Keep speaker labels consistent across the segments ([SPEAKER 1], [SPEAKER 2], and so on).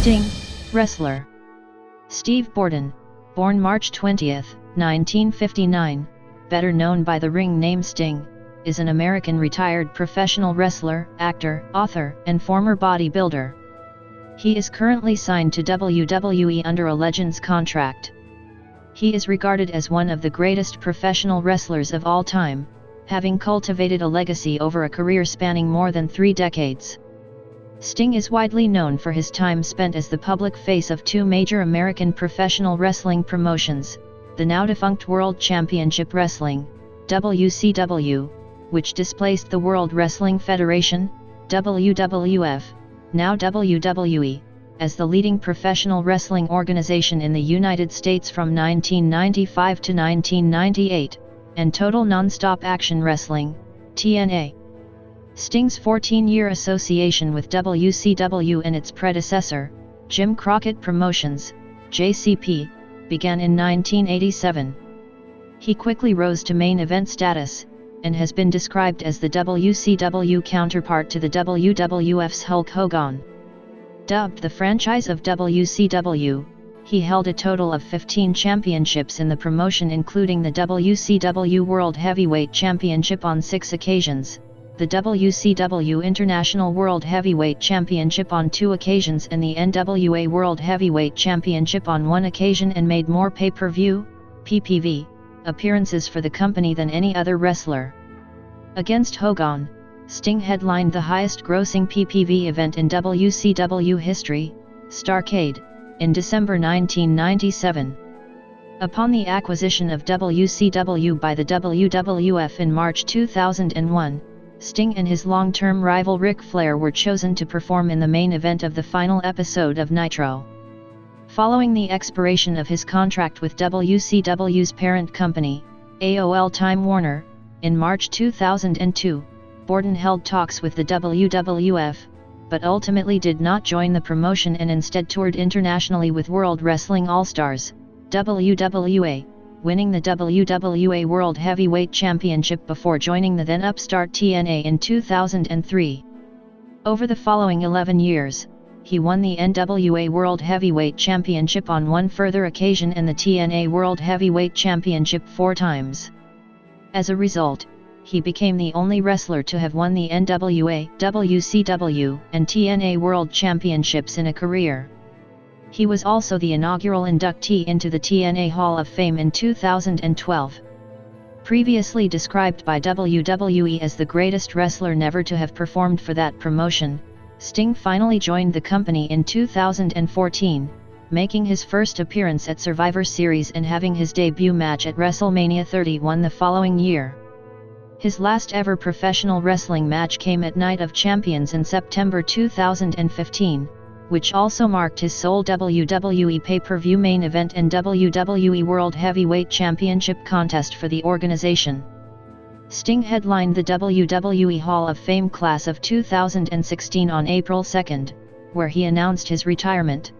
[SPEAKER 1] Sting, wrestler. Steve Borden, born March 20, 1959, better known by the ring name Sting, is an American retired professional wrestler, actor, author, and former bodybuilder. He is currently signed to WWE under a Legends contract. He is regarded as one of the greatest professional wrestlers of all time, having cultivated a legacy over a career spanning more than 3 decades. Sting is widely known for his time spent as the public face of 2 major American professional wrestling promotions, the now-defunct World Championship Wrestling, WCW, which displaced the World Wrestling Federation, WWF, now WWE, as the leading professional wrestling organization in the United States from 1995 to 1998, and Total Nonstop Action Wrestling, TNA. Sting's 14-year association with WCW and its predecessor, Jim Crockett Promotions, JCP, began in 1987. He quickly rose to main event status, and has been described as the WCW counterpart to the WWF's Hulk Hogan. Dubbed the franchise of WCW, he held a total of 15 championships in the promotion, including the WCW World Heavyweight Championship on 6 occasions, the WCW International World Heavyweight Championship on 2 occasions and the NWA World Heavyweight Championship on 1 occasion, and made more pay-per-view (PPV) appearances for the company than any other wrestler. Against Hogan, Sting headlined the highest-grossing PPV event in WCW history, Starrcade, in December 1997. Upon the acquisition of WCW by the WWF in March 2001, Sting and his long-term rival Ric Flair were chosen to perform in the main event of the final episode of Nitro. Following the expiration of his contract with WCW's parent company, AOL Time Warner, in March 2002, Borden held talks with the WWF, but ultimately did not join the promotion and instead toured internationally with World Wrestling All-Stars, WWA, winning the WWA World Heavyweight Championship before joining the then upstart TNA in 2003. Over the following 11 years, he won the NWA World Heavyweight Championship on 1 further occasion and the TNA World Heavyweight Championship 4 times. As a result, he became the only wrestler to have won the NWA, WCW, and TNA World Championships in a career. He was also the inaugural inductee into the TNA Hall of Fame in 2012. Previously described by WWE as the greatest wrestler never to have performed for that promotion, Sting finally joined the company in 2014, making his first appearance at Survivor Series and having his debut match at WrestleMania 31 the following year. His last ever professional wrestling match came at Night of Champions in September 2015, which also marked his sole WWE pay-per-view main event and WWE World Heavyweight Championship contest for the organization. Sting headlined the WWE Hall of Fame class of 2016 on April 2, where he announced his retirement.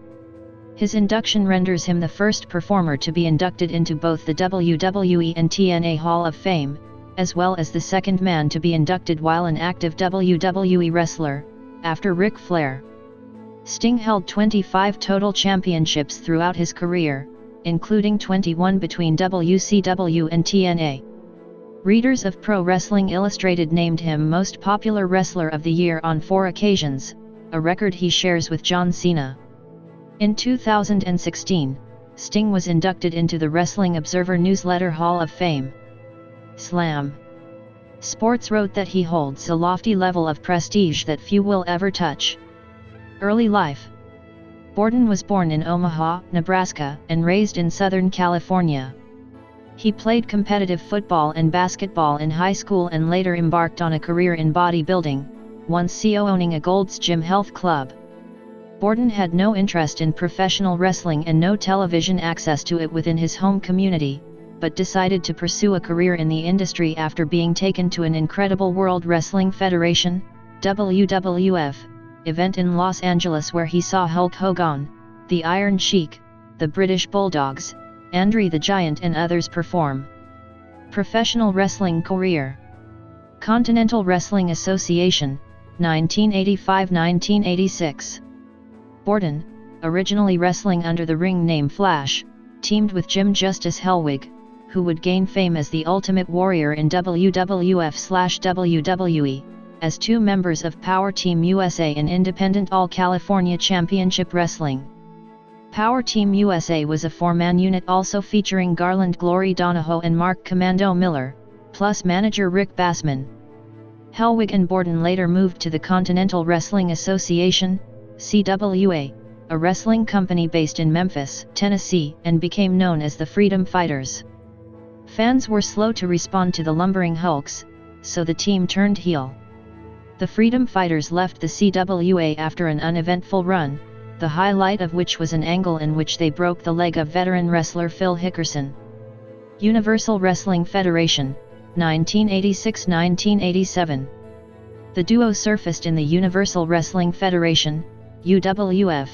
[SPEAKER 1] His induction renders him the first performer to be inducted into both the WWE and TNA Hall of Fame, as well as the second man to be inducted while an active WWE wrestler, after Ric Flair. Sting held 25 total championships throughout his career, including 21 between WCW and TNA. Readers of Pro Wrestling Illustrated named him Most Popular Wrestler of the Year on 4 occasions, a record he shares with John Cena. In 2016, Sting was inducted into the Wrestling Observer Newsletter Hall of Fame. Slam Sports wrote that he holds a lofty level of prestige that few will ever touch. Early life. Borden was born in Omaha, Nebraska, and raised in Southern California. He played competitive football and basketball in high school and later embarked on a career in bodybuilding, once owning a Gold's Gym Health Club. Borden had no interest in professional wrestling and no television access to it within his home community, but decided to pursue a career in the industry after being taken to an incredible World Wrestling Federation, WWF, event in Los Angeles where he saw Hulk Hogan, the Iron Sheik, the British Bulldogs, Andre the Giant and others perform. Professional wrestling career. Continental Wrestling Association, 1985-1986. Borden, originally wrestling under the ring name Flash, teamed with Jim Justice Hellwig, who would gain fame as the Ultimate Warrior in WWF/WWE, as two members of Power Team USA in Independent All-California Championship Wrestling. Power Team USA was a four-man unit also featuring Garland Glory Donahoe and Mark Commando Miller, plus manager Rick Bassman. Hellwig and Borden later moved to the Continental Wrestling Association, CWA, a wrestling company based in Memphis, Tennessee, and became known as the Freedom Fighters. Fans were slow to respond to the lumbering Hulks, so the team turned heel. The Freedom Fighters left the CWA after an uneventful run, the highlight of which was an angle in which they broke the leg of veteran wrestler Phil Hickerson. Universal Wrestling Federation, 1986–1987. The duo surfaced in the Universal Wrestling Federation, UWF,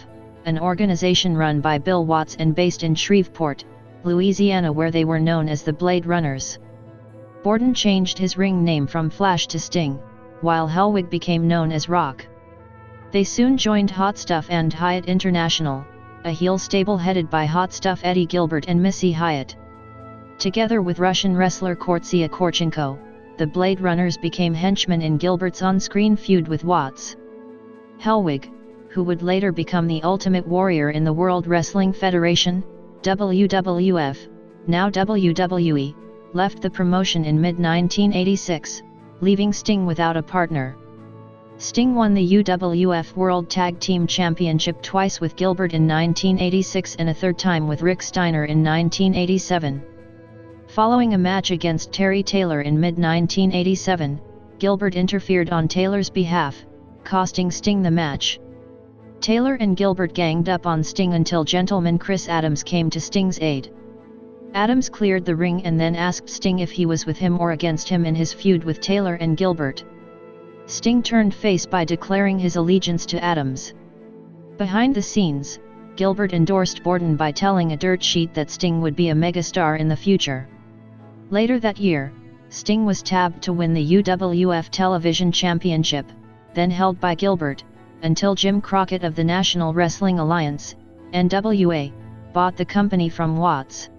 [SPEAKER 1] an organization run by Bill Watts and based in Shreveport, Louisiana, where they were known as the Blade Runners. Borden changed his ring name from Flash to Sting, while Hellwig became known as Rock. They soon joined Hot Stuff and Hyatt International, a heel stable headed by Hot Stuff Eddie Gilbert and Missy Hyatt. Together with Russian wrestler Kortsia Korchenko, the Blade Runners became henchmen in Gilbert's on-screen feud with Watts. Hellwig, who would later become the Ultimate Warrior in the World Wrestling Federation, WWF, now WWE, left the promotion in mid-1986, leaving Sting without a partner. Sting won the UWF World Tag Team Championship twice with Gilbert in 1986 and a third time with Rick Steiner in 1987. Following a match against Terry Taylor in mid-1987, Gilbert interfered on Taylor's behalf, costing Sting the match. Taylor and Gilbert ganged up on Sting until gentleman Chris Adams came to Sting's aid. Adams cleared the ring and then asked Sting if he was with him or against him in his feud with Taylor and Gilbert. Sting turned face by declaring his allegiance to Adams. Behind the scenes, Gilbert endorsed Borden by telling a dirt sheet that Sting would be a megastar in the future. Later that year, Sting was tabbed to win the UWF Television Championship, then held by Gilbert, until Jim Crockett of the National Wrestling Alliance, NWA, bought the company from Watts.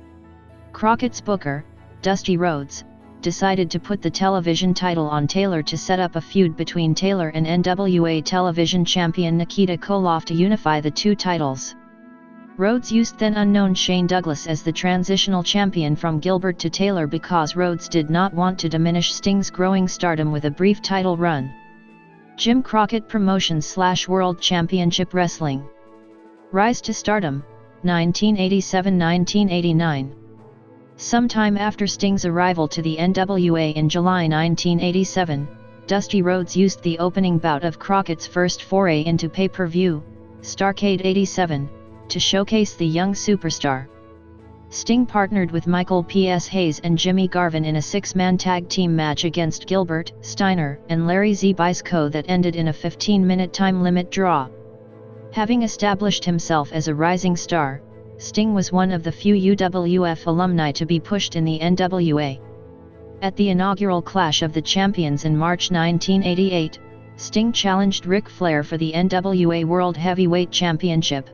[SPEAKER 1] Crockett's booker, Dusty Rhodes, decided to put the television title on Taylor to set up a feud between Taylor and NWA television champion Nikita Koloff to unify the two titles. Rhodes used then-unknown Shane Douglas as the transitional champion from Gilbert to Taylor because Rhodes did not want to diminish Sting's growing stardom with a brief title run. Jim Crockett Promotions / World Championship Wrestling. Rise to Stardom, 1987–1989. Sometime after Sting's arrival to the NWA in July 1987, Dusty Rhodes used the opening bout of Crockett's first foray into pay-per-view, Starrcade 87, to showcase the young superstar. Sting partnered with Michael P.S. Hayes and Jimmy Garvin in a six-man tag team match against Gilbert, Steiner, and Larry Zbysko that ended in a 15-minute time limit draw. Having established himself as a rising star, Sting was one of the few UWF alumni to be pushed in the NWA. At the inaugural Clash of the Champions in March 1988, Sting challenged Ric Flair for the NWA World Heavyweight Championship.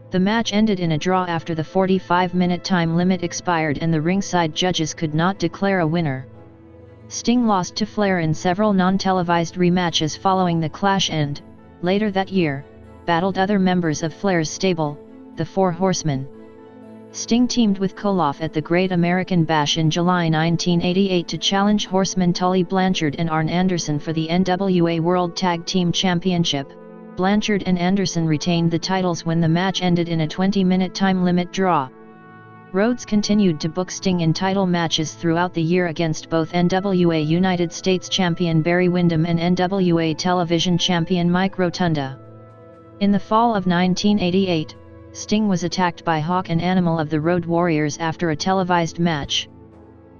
[SPEAKER 1] The match ended in a draw after the 45-minute time limit expired and the ringside judges could not declare a winner. Sting lost to Flair in several non-televised rematches following the Clash and, later that year, battled other members of Flair's stable, the Four Horsemen. Sting teamed with Koloff at the Great American Bash in July 1988 to challenge Horsemen Tully Blanchard and Arn Anderson for the NWA World Tag Team Championship. Blanchard and Anderson retained the titles when the match ended in a 20-minute time limit draw. Rhodes continued to book Sting in title matches throughout the year against both NWA United States champion Barry Windham and NWA television champion Mike Rotunda. In the fall of 1988, Sting was attacked by Hawk and Animal of the Road Warriors after a televised match.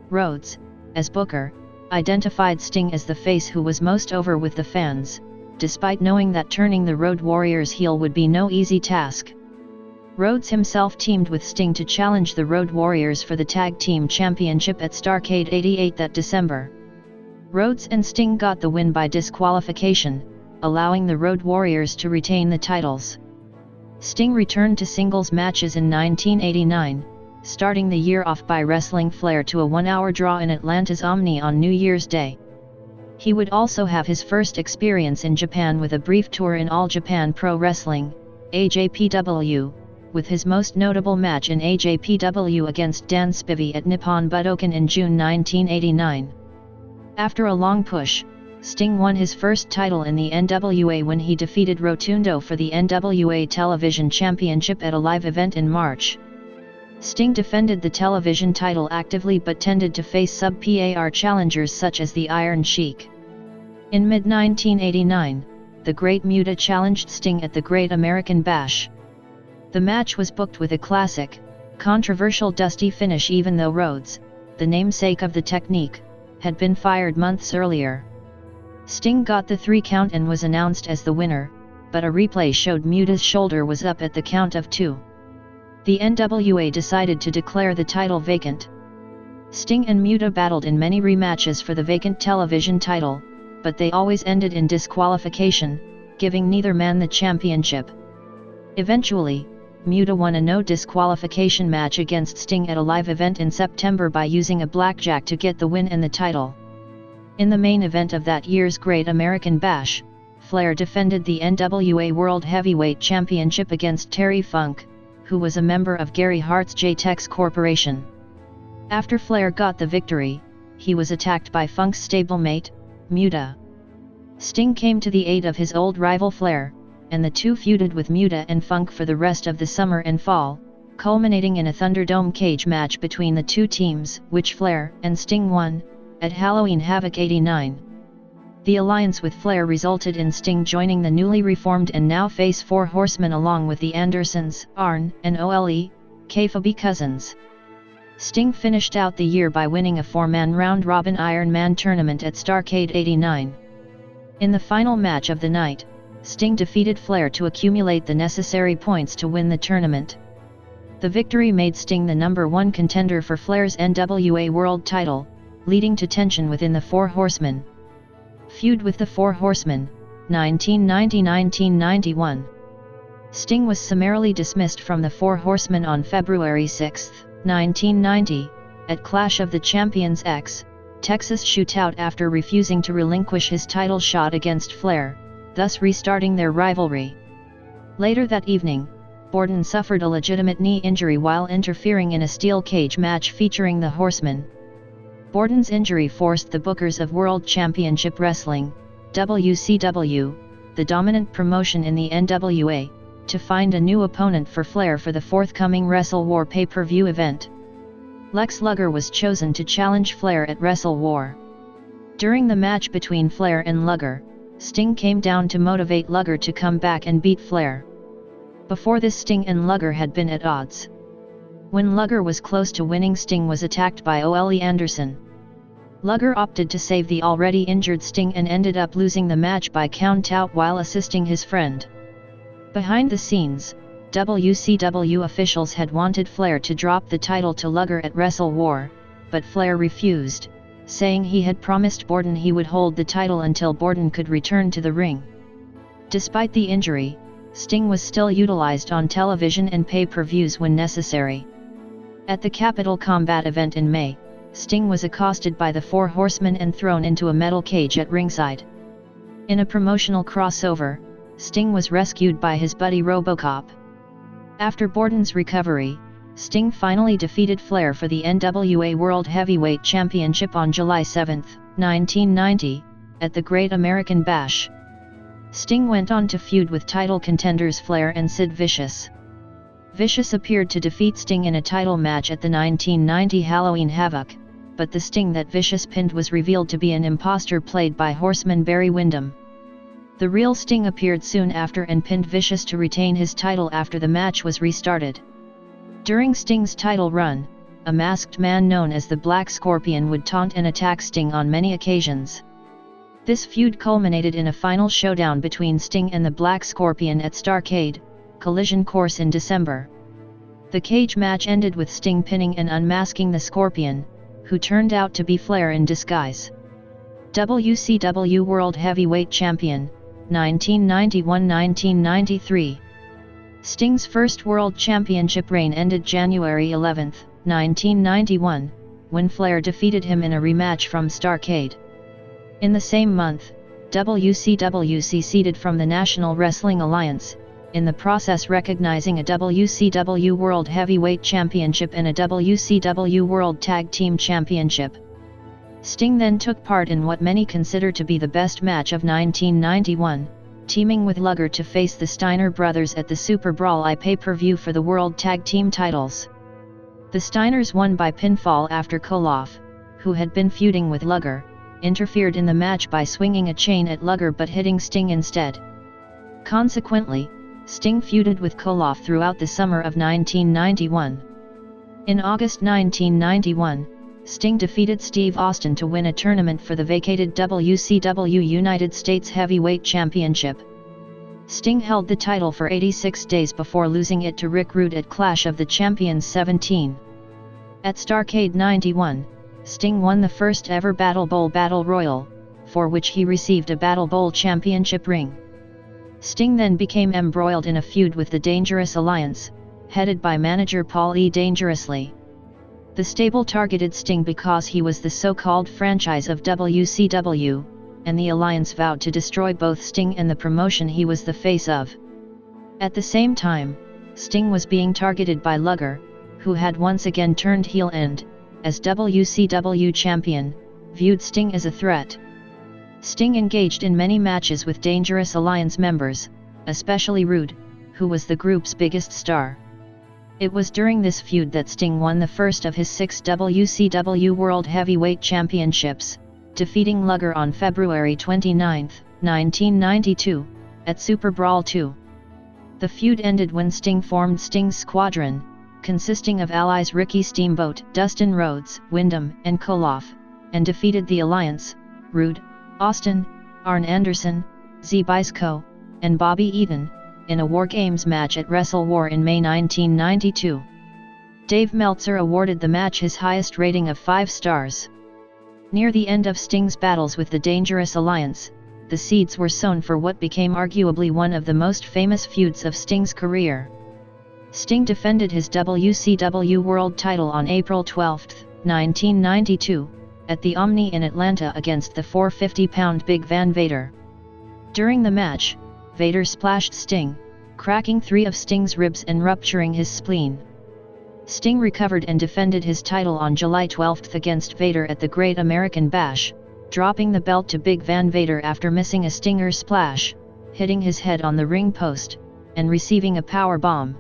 [SPEAKER 1] Rhodes, as booker, identified Sting as the face who was most over with the fans, despite knowing that turning the Road Warriors heel would be no easy task. Rhodes himself teamed with Sting to challenge the Road Warriors for the Tag Team Championship at Starrcade 88 that December. Rhodes and Sting got the win by disqualification, allowing the Road Warriors to retain the titles. Sting returned to singles matches in 1989, starting the year off by wrestling Flair to a one-hour draw in Atlanta's Omni on New Year's Day. He would also have his first experience in Japan with a brief tour in All Japan Pro Wrestling, AJPW, with his most notable match in AJPW against Dan Spivey at Nippon Budokan in June 1989. After a long push, Sting won his first title in the NWA when he defeated Rotundo for the NWA Television Championship at a live event in March. Sting defended the television title actively but tended to face sub-PAR challengers such as the Iron Sheik. In mid-1989, the Great Muta challenged Sting at the Great American Bash. The match was booked with a classic, controversial dusty finish even though Rhodes, the namesake of the technique, had been fired months earlier. Sting got the 3 count and was announced as the winner, but a replay showed Muta's shoulder was up at the count of 2. The NWA decided to declare the title vacant. Sting and Muta battled in many rematches for the vacant television title, but they always ended in disqualification, giving neither man the championship. Eventually, Muta won a no disqualification match against Sting at a live event in September by using a blackjack to get the win and the title. In the main event of that year's Great American Bash, Flair defended the NWA World Heavyweight Championship against Terry Funk, who was a member of Gary Hart's J-Tex Corporation. After Flair got the victory, he was attacked by Funk's stablemate, Muta. Sting came to the aid of his old rival Flair, and the two feuded with Muta and Funk for the rest of the summer and fall, culminating in a Thunderdome cage match between the two teams, which Flair and Sting won, at Halloween Havoc 89. The alliance with Flair resulted in Sting joining the newly reformed and now face Four Horsemen along with the Andersons, Arn, and Ole, Kayfabe cousins. Sting finished out the year by winning a 4-man round-robin Iron Man tournament at Starrcade 89. In the final match of the night, Sting defeated Flair to accumulate the necessary points to win the tournament. The victory made Sting the #1 contender for Flair's NWA World title, leading to tension within the Four Horsemen. Feud with the Four Horsemen, 1990–1991. Sting was summarily dismissed from the Four Horsemen on February 6, 1990, at Clash of the Champions X, Texas shootout after refusing to relinquish his title shot against Flair, thus restarting their rivalry. Later that evening, Borden suffered a legitimate knee injury while interfering in a steel cage match featuring the Horsemen. Borden's injury forced the bookers of World Championship Wrestling, WCW, the dominant promotion in the NWA, to find a new opponent for Flair for the forthcoming Wrestle War pay-per-view event. Lex Luger was chosen to challenge Flair at Wrestle War. During the match between Flair and Luger, Sting came down to motivate Luger to come back and beat Flair. Before this, Sting and Luger had been at odds. When Luger was close to winning, Sting was attacked by Ole Anderson. Luger opted to save the already injured Sting and ended up losing the match by count-out while assisting his friend. Behind the scenes, WCW officials had wanted Flair to drop the title to Luger at Wrestle War, but Flair refused, saying he had promised Borden he would hold the title until Borden could return to the ring. Despite the injury, Sting was still utilized on television and pay-per-views when necessary. At the Capital Combat event in May, Sting was accosted by the Four Horsemen and thrown into a metal cage at ringside. In a promotional crossover, Sting was rescued by his buddy RoboCop. After Borden's recovery, Sting finally defeated Flair for the NWA World Heavyweight Championship on July 7, 1990, at the Great American Bash. Sting went on to feud with title contenders Flair and Sid Vicious. Vicious appeared to defeat Sting in a title match at the 1990 Halloween Havoc, but the Sting that Vicious pinned was revealed to be an imposter played by Horseman Barry Windham. The real Sting appeared soon after and pinned Vicious to retain his title after the match was restarted. During Sting's title run, a masked man known as the Black Scorpion would taunt and attack Sting on many occasions. This feud culminated in a final showdown between Sting and the Black Scorpion at Starrcade, Collision Course in December. The cage match ended with Sting pinning and unmasking the Scorpion, who turned out to be Flair in disguise. WCW World Heavyweight Champion, 1991–1993. Sting's first World Championship reign ended January 11, 1991, when Flair defeated him in a rematch from Starrcade. In the same month, WCW seceded from the National Wrestling Alliance, in the process recognizing a WCW World Heavyweight Championship and a WCW World Tag Team Championship. Sting then took part in what many consider to be the best match of 1991, teaming with Luger to face the Steiner brothers at the Super Brawl I pay-per-view for the World Tag Team titles. The Steiners won by pinfall after Koloff, who had been feuding with Luger, interfered in the match by swinging a chain at Luger but hitting Sting instead. Consequently, Sting feuded with Koloff throughout the summer of 1991. In August 1991, Sting defeated Steve Austin to win a tournament for the vacated WCW United States Heavyweight Championship. Sting held the title for 86 days before losing it to Rick Rude at Clash of the Champions 17. At Starrcade 91, Sting won the first ever Battle Bowl Battle Royal, for which he received a Battle Bowl championship ring. Sting then became embroiled in a feud with the Dangerous Alliance, headed by manager Paul E. Dangerously. The stable targeted Sting because he was the so-called franchise of WCW, and the alliance vowed to destroy both Sting and the promotion he was the face of. At the same time, Sting was being targeted by Luger, who had once again turned heel and, as WCW champion, viewed Sting as a threat. Sting engaged in many matches with Dangerous Alliance members, especially Rude, who was the group's biggest star. It was during this feud that Sting won the first of his 6 WCW World Heavyweight Championships, defeating Luger on February 29, 1992, at Super Brawl 2. The feud ended when Sting formed Sting's Squadron, consisting of allies Ricky Steamboat, Dustin Rhodes, Wyndham, and Koloff, and defeated the Alliance, Rude, Austin, Arn Anderson, Zbysko, and Bobby Eaton, in a War Games match at Wrestle War in May 1992. Dave Meltzer awarded the match his highest rating of 5 stars. Near the end of Sting's battles with the Dangerous Alliance, the seeds were sown for what became arguably one of the most famous feuds of Sting's career. Sting defended his WCW World title on April 12, 1992, at the Omni in Atlanta against the 450-pound Big Van Vader. During the match, Vader splashed Sting, cracking 3 of Sting's ribs and rupturing his spleen. Sting recovered and defended his title on July 12 against Vader at the Great American Bash, dropping the belt to Big Van Vader after missing a Stinger splash, hitting his head on the ring post, and receiving a power bomb.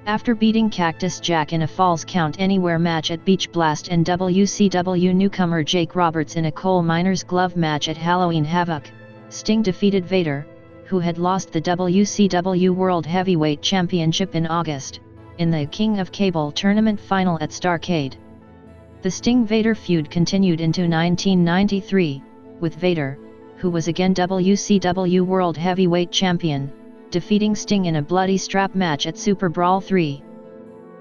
[SPEAKER 1] After beating Cactus Jack in a Falls Count Anywhere match at Beach Blast and WCW newcomer Jake Roberts in a coal miner's glove match at Halloween Havoc, Sting defeated Vader, who had lost the WCW World Heavyweight Championship in August, in the King of Cable tournament final at Starrcade. The Sting-Vader feud continued into 1993, with Vader, who was again WCW World Heavyweight Champion, defeating Sting in a bloody strap match at Super Brawl 3.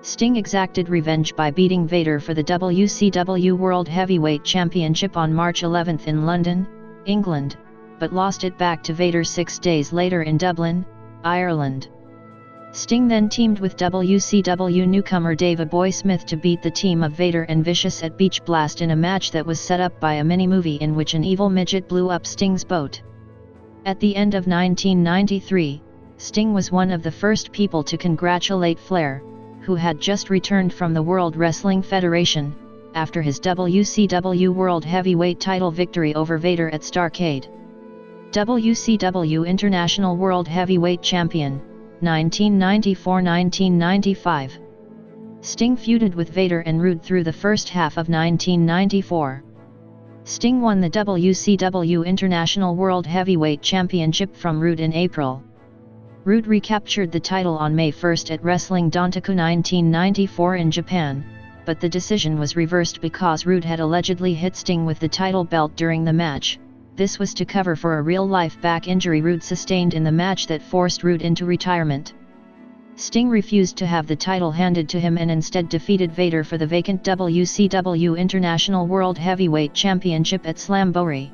[SPEAKER 1] Sting exacted revenge by beating Vader for the WCW World Heavyweight Championship on March 11 in London, England, but lost it back to Vader 6 days later in Dublin, Ireland. Sting then teamed with WCW newcomer Davey Boy Smith to beat the team of Vader and Vicious at Beach Blast in a match that was set up by a mini-movie in which an evil midget blew up Sting's boat. At the end of 1993, Sting was one of the first people to congratulate Flair, who had just returned from the World Wrestling Federation, after his WCW World Heavyweight title victory over Vader at Starrcade. WCW International World Heavyweight Champion, 1994-1995. Sting feuded with Vader and Rude through the first half of 1994. Sting won the WCW International World Heavyweight Championship from Rude in April. Rude recaptured the title on May 1 at Wrestling Dontaku 1994 in Japan, but the decision was reversed because Rude had allegedly hit Sting with the title belt during the match. This was to cover for a real-life back injury Rude sustained in the match that forced Rude into retirement. Sting refused to have the title handed to him and instead defeated Vader for the vacant WCW International World Heavyweight Championship at Slamboree.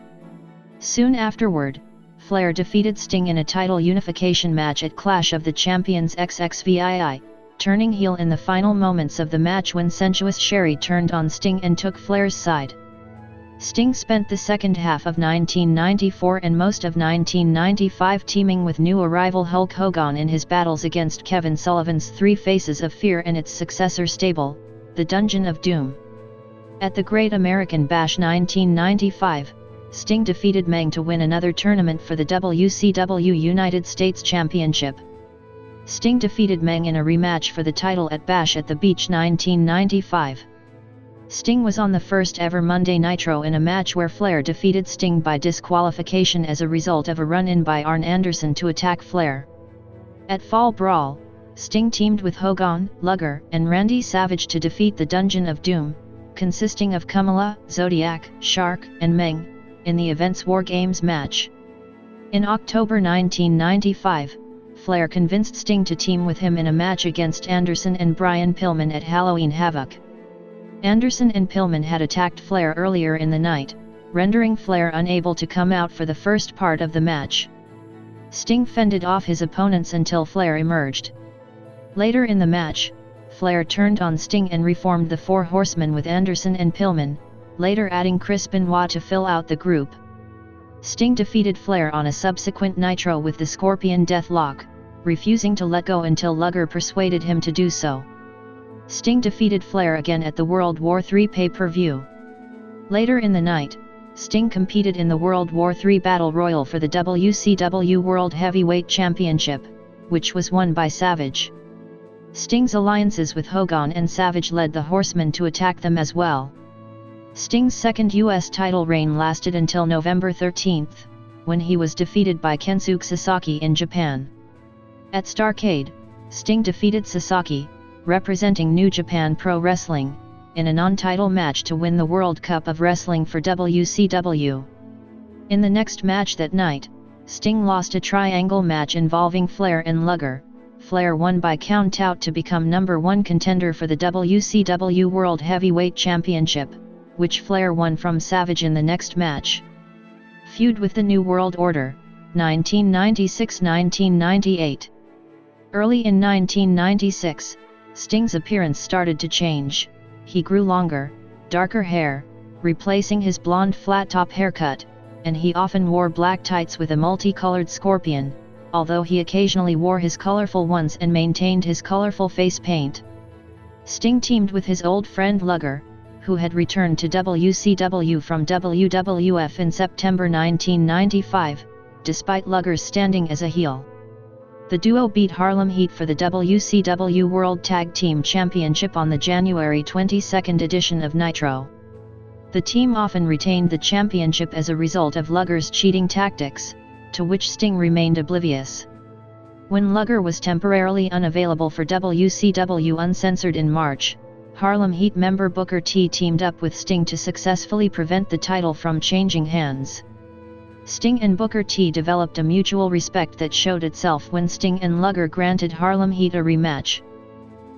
[SPEAKER 1] Soon afterward, Flair defeated Sting in a title unification match at Clash of the Champions XXVII, turning heel in the final moments of the match when sensuous Sherry turned on Sting and took Flair's side. Sting spent the second half of 1994 and most of 1995 teaming with new arrival Hulk Hogan in his battles against Kevin Sullivan's Three Faces of Fear and its successor stable, the Dungeon of Doom. At the Great American Bash 1995, Sting defeated Meng to win another tournament for the WCW United States Championship. Sting defeated Meng in a rematch for the title at Bash at the Beach 1995. Sting was on the first ever Monday Nitro in a match where Flair defeated Sting by disqualification as a result of a run-in by Arn Anderson to attack Flair. At Fall Brawl, Sting teamed with Hogan, Luger, and Randy Savage to defeat the Dungeon of Doom, consisting of Kamala, Zodiac, Shark, and Meng, in the event's War Games match. In October 1995, Flair convinced Sting to team with him in a match against Anderson and Brian Pillman at Halloween Havoc. Anderson and Pillman had attacked Flair earlier in the night, rendering Flair unable to come out for the first part of the match. Sting fended off his opponents until Flair emerged. Later in the match, Flair turned on Sting and reformed the Four Horsemen with Anderson and Pillman, later adding Chris Benoit to fill out the group. Sting defeated Flair on a subsequent Nitro with the Scorpion Deathlock, refusing to let go until Luger persuaded him to do so. Sting defeated Flair again at the World War III pay-per-view. Later in the night, Sting competed in the World War III Battle Royal for the WCW World Heavyweight Championship, which was won by Savage. Sting's alliances with Hogan and Savage led the Horsemen to attack them as well. Sting's second U.S. title reign lasted until November 13, when he was defeated by Kensuke Sasaki in Japan. At Starrcade, Sting defeated Sasaki, representing New Japan Pro Wrestling, in a non-title match to win the World Cup of Wrestling for WCW. In the next match that night, Sting lost a triangle match involving Flair and Luger. Flair won by count-out to become #1 contender for the WCW World Heavyweight Championship, which Flair won from Savage in the next match. Feud with the New World Order, 1996-1998. Early in 1996, Sting's appearance started to change. He grew longer, darker hair, replacing his blonde flat-top haircut, and he often wore black tights with a multicolored scorpion, although he occasionally wore his colorful ones and maintained his colorful face paint. Sting teamed with his old friend Luger, who had returned to WCW from WWF in September 1995, despite Luger's standing as a heel. The duo beat Harlem Heat for the WCW World Tag Team Championship on the January 22 edition of Nitro. The team often retained the championship as a result of Luger's cheating tactics, to which Sting remained oblivious. When Luger was temporarily unavailable for WCW Uncensored in March, Harlem Heat member Booker T teamed up with Sting to successfully prevent the title from changing hands. Sting and Booker T developed a mutual respect that showed itself when Sting and Luger granted Harlem Heat a rematch.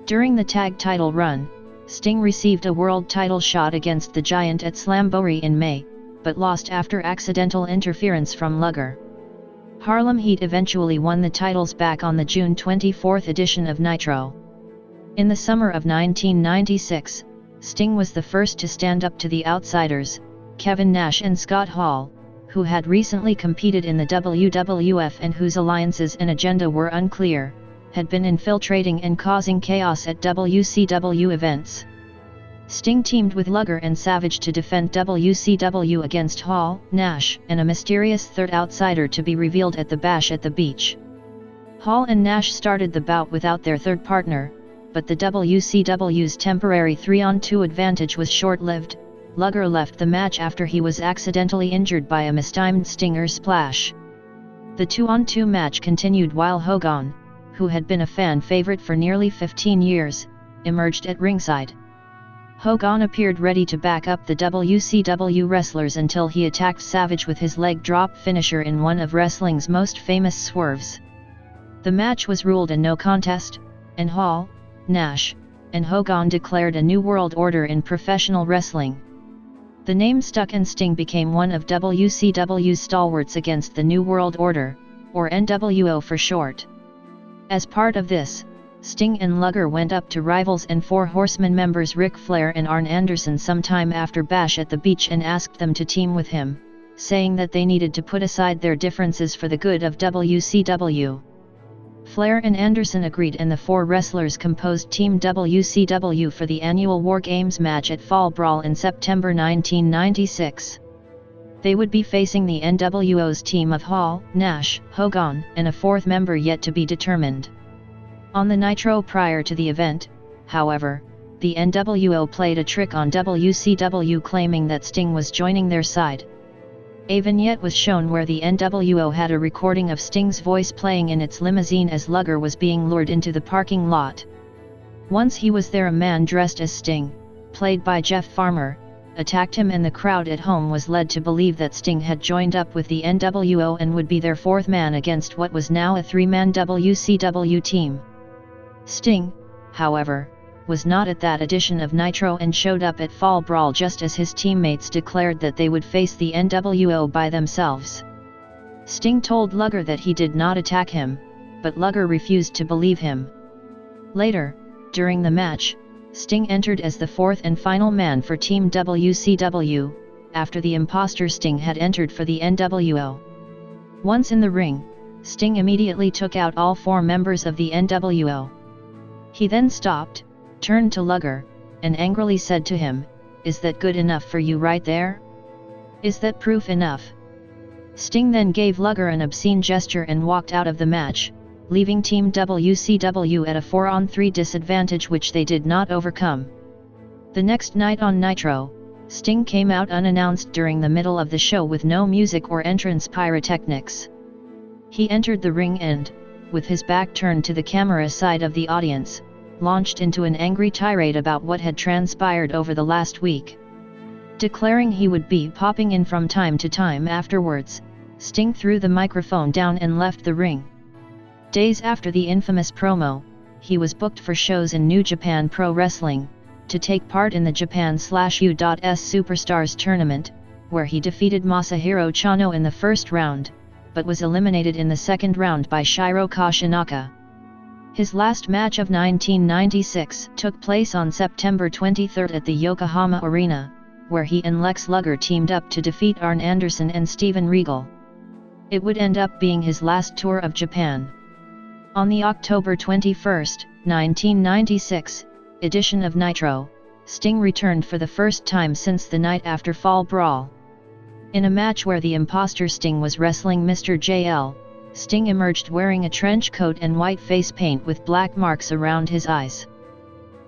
[SPEAKER 1] During the tag title run, Sting received a world title shot against the Giant at Slamboree in May, but lost after accidental interference from Luger. Harlem Heat eventually won the titles back on the June 24 edition of Nitro. In the summer of 1996, Sting was the first to stand up to the outsiders, Kevin Nash and Scott Hall, who had recently competed in the WWF and whose alliances and agenda were unclear, had been infiltrating and causing chaos at WCW events. Sting teamed with Luger and Savage to defend WCW against Hall, Nash, and a mysterious third outsider to be revealed at the Bash at the Beach. Hall and Nash started the bout without their third partner, but the WCW's temporary 3-on-2 advantage was short-lived. Luger left the match after he was accidentally injured by a mistimed Stinger splash. The 2-on-2 match continued while Hogan, who had been a fan favorite for nearly 15 years, emerged at ringside. Hogan appeared ready to back up the WCW wrestlers until he attacked Savage with his leg drop finisher in one of wrestling's most famous swerves. The match was ruled a no contest, and Hall, Nash, and Hogan declared a new world order in professional wrestling. The name stuck and Sting became one of WCW's stalwarts against the New World Order, or NWO for short. As part of this, Sting and Luger went up to Rivals and Four Horsemen members Ric Flair and Arn Anderson sometime after Bash at the Beach and asked them to team with him, saying that they needed to put aside their differences for the good of WCW. Flair and Anderson agreed and the four wrestlers composed Team WCW for the annual War Games match at Fall Brawl in September 1996. They would be facing the NWO's team of Hall, Nash, Hogan, and a fourth member yet to be determined. On the Nitro prior to the event, however, the NWO played a trick on WCW claiming that Sting was joining their side. A vignette was shown where the NWO had a recording of Sting's voice playing in its limousine as Luger was being lured into the parking lot. Once he was there, a man dressed as Sting, played by Jeff Farmer, attacked him and the crowd at home was led to believe that Sting had joined up with the NWO and would be their fourth man against what was now a three-man WCW team. Sting, however, was not at that edition of Nitro and showed up at Fall Brawl just as his teammates declared that they would face the NWO by themselves. Sting told Luger that he did not attack him, but Luger refused to believe him. Later, during the match, Sting entered as the fourth and final man for Team WCW, after the imposter Sting had entered for the NWO. Once in the ring, Sting immediately took out all four members of the NWO. He then stopped, turned to Luger, and angrily said to him, "Is that good enough for you right there? Is that proof enough?" Sting then gave Luger an obscene gesture and walked out of the match, leaving Team WCW at a 4-on-3 disadvantage which they did not overcome. The next night on Nitro, Sting came out unannounced during the middle of the show with no music or entrance pyrotechnics. He entered the ring and, with his back turned to the camera side of the audience, launched into an angry tirade about what had transpired over the last week. Declaring he would be popping in from time to time afterwards, Sting threw the microphone down and left the ring. Days after the infamous promo, he was booked for shows in New Japan Pro Wrestling, to take part in the Japan/US Superstars tournament, where he defeated Masahiro Chono in the first round, but was eliminated in the second round by Shiro Kashinaka. His last match of 1996 took place on September 23 at the Yokohama Arena, where he and Lex Luger teamed up to defeat Arn Anderson and Steven Regal. It would end up being his last tour of Japan. On the October 21, 1996, edition of Nitro, Sting returned for the first time since the night after Fall Brawl. In a match where the imposter Sting was wrestling Mr. JL, Sting emerged wearing a trench coat and white face paint with black marks around his eyes.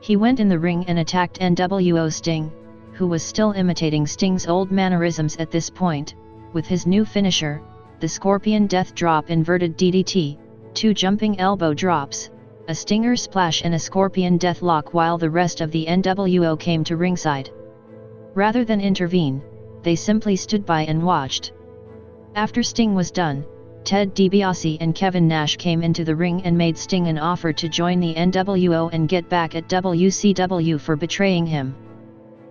[SPEAKER 1] He went in the ring and attacked NWO Sting, who was still imitating Sting's old mannerisms at this point, with his new finisher, the Scorpion Death Drop inverted DDT, 2 jumping elbow drops, a Stinger Splash and a Scorpion Deathlock while the rest of the NWO came to ringside. Rather than intervene, they simply stood by and watched. After Sting was done, Ted DiBiase and Kevin Nash came into the ring and made Sting an offer to join the NWO and get back at WCW for betraying him.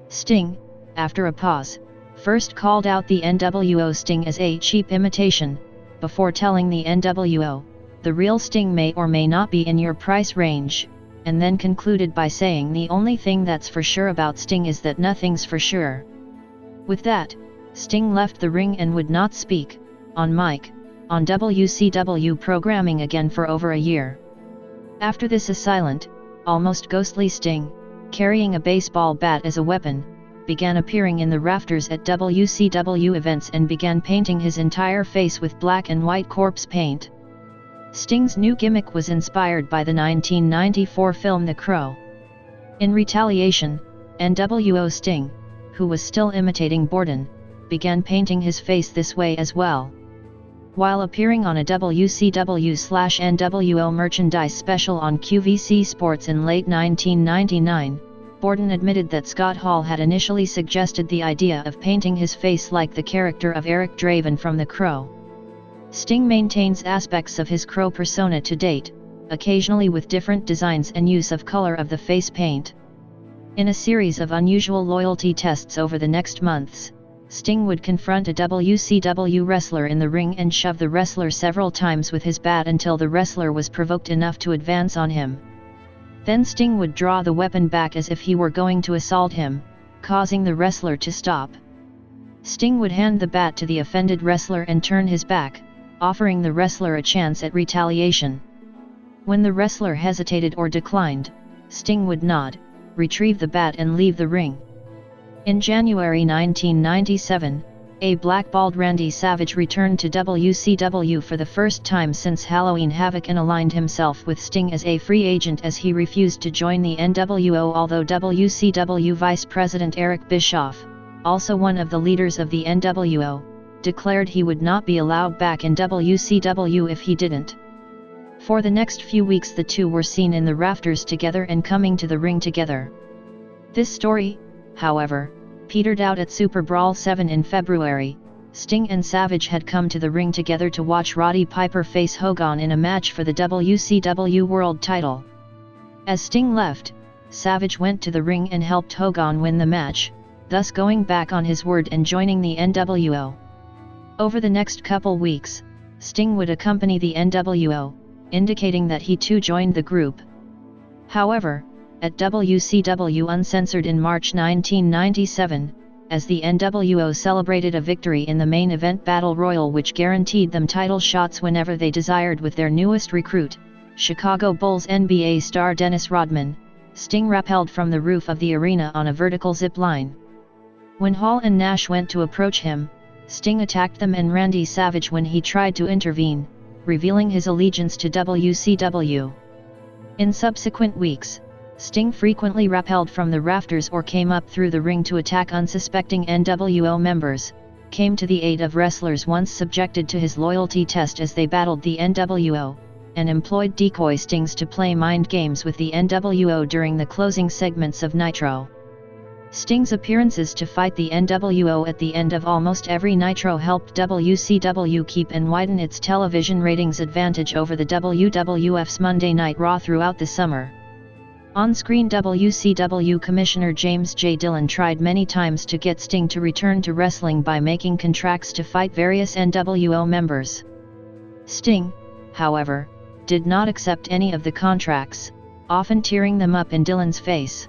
[SPEAKER 1] Sting, after a pause, first called out the NWO Sting as a cheap imitation, before telling the NWO, "The real Sting may or may not be in your price range," and then concluded by saying, "The only thing that's for sure about Sting is that nothing's for sure." With that, Sting left the ring and would not speak, on mic, on WCW programming again for over a year. After this, a silent, almost ghostly Sting, carrying a baseball bat as a weapon, began appearing in the rafters at WCW events and began painting his entire face with black and white corpse paint. Sting's new gimmick was inspired by the 1994 film The Crow. In retaliation, NWO Sting, who was still imitating Borden, began painting his face this way as well. While appearing on a WCW/NWO merchandise special on QVC Sports in late 1999, Borden admitted that Scott Hall had initially suggested the idea of painting his face like the character of Eric Draven from The Crow. Sting maintains aspects of his Crow persona to date, occasionally with different designs and use of color of the face paint. In a series of unusual loyalty tests over the next months, Sting would confront a WCW wrestler in the ring and shove the wrestler several times with his bat until the wrestler was provoked enough to advance on him. Then Sting would draw the weapon back as if he were going to assault him, causing the wrestler to stop. Sting would hand the bat to the offended wrestler and turn his back, offering the wrestler a chance at retaliation. When the wrestler hesitated or declined, Sting would nod, retrieve the bat and leave the ring. In January 1997, a blackballed Randy Savage returned to WCW for the first time since Halloween Havoc and aligned himself with Sting as a free agent as he refused to join the NWO, although WCW Vice President Eric Bischoff, also one of the leaders of the NWO, declared he would not be allowed back in WCW if he didn't. For the next few weeks the two were seen in the rafters together and coming to the ring together. This story, however, petered out at Super Brawl 7 in February. Sting and Savage had come to the ring together to watch Roddy Piper face Hogan in a match for the WCW World title. As Sting left, Savage went to the ring and helped Hogan win the match, thus going back on his word and joining the NWO. Over the next couple weeks, Sting would accompany the NWO, indicating that he too joined the group. However, at WCW Uncensored in March 1997, as the NWO celebrated a victory in the main event Battle Royal which guaranteed them title shots whenever they desired with their newest recruit, Chicago Bulls NBA star Dennis Rodman, Sting rappelled from the roof of the arena on a vertical zip line. When Hall and Nash went to approach him, Sting attacked them and Randy Savage when he tried to intervene, revealing his allegiance to WCW. In subsequent weeks, Sting frequently rappelled from the rafters or came up through the ring to attack unsuspecting NWO members, came to the aid of wrestlers once subjected to his loyalty test as they battled the NWO, and employed decoy stings to play mind games with the NWO during the closing segments of Nitro. Sting's appearances to fight the NWO at the end of almost every Nitro helped WCW keep and widen its television ratings advantage over the WWF's Monday Night Raw throughout the summer. On-screen WCW Commissioner James J. Dillon tried many times to get Sting to return to wrestling by making contracts to fight various NWO members. Sting, however, did not accept any of the contracts, often tearing them up in Dillon's face.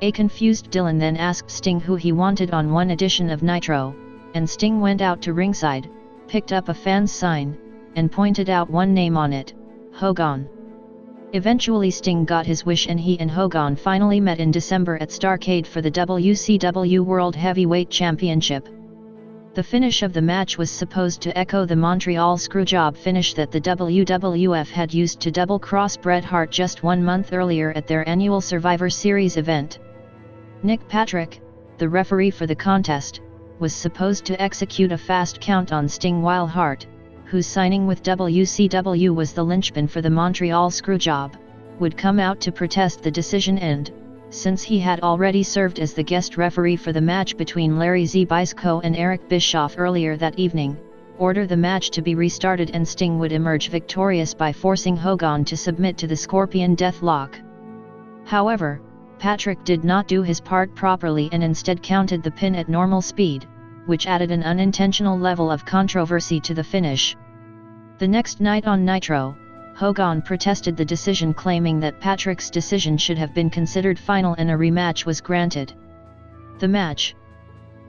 [SPEAKER 1] A confused Dillon then asked Sting who he wanted on one edition of Nitro, and Sting went out to ringside, picked up a fan's sign, and pointed out one name on it, Hogan. Eventually Sting got his wish and he and Hogan finally met in December at Starrcade for the WCW World Heavyweight Championship. The finish of the match was supposed to echo the Montreal Screwjob finish that the WWF had used to double-cross Bret Hart just 1 month earlier at their annual Survivor Series event. Nick Patrick, the referee for the contest, was supposed to execute a fast count on Sting while Hart, whose signing with WCW was the linchpin for the Montreal Screwjob, would come out to protest the decision and, since he had already served as the guest referee for the match between Larry Zbysko and Eric Bischoff earlier that evening, order the match to be restarted and Sting would emerge victorious by forcing Hogan to submit to the Scorpion Deathlock. However, Patrick did not do his part properly and instead counted the pin at normal speed, which added an unintentional level of controversy to the finish. The next night on Nitro, Hogan protested the decision claiming that Patrick's decision should have been considered final and a rematch was granted. The match,